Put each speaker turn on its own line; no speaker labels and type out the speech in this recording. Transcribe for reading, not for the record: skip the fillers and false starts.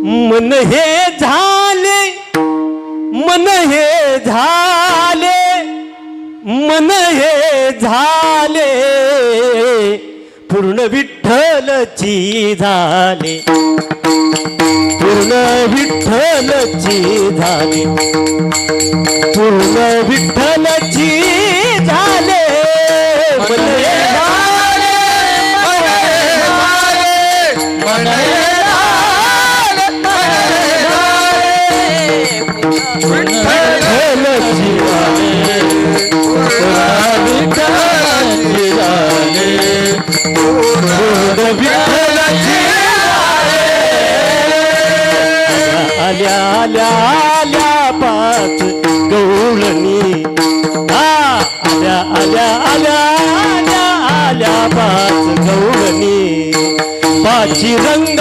मन हे झाले, मन हे झाले, मन हे झाले, पूर्ण विठ्ठलची झाले, पूर्ण विठ्ठलची झाले, पूर्ण विठ्ठलची झाले, मन हे झाले, मन हे विठ्ठलची झाले, विठ्ठलची झाले, पूर्ण विठ्ठलची आल्या आल्या आल्या पाच गवळणी, आल्या आल्या आल्या आल्या आल्या पाच गवळणी, पाची रंगा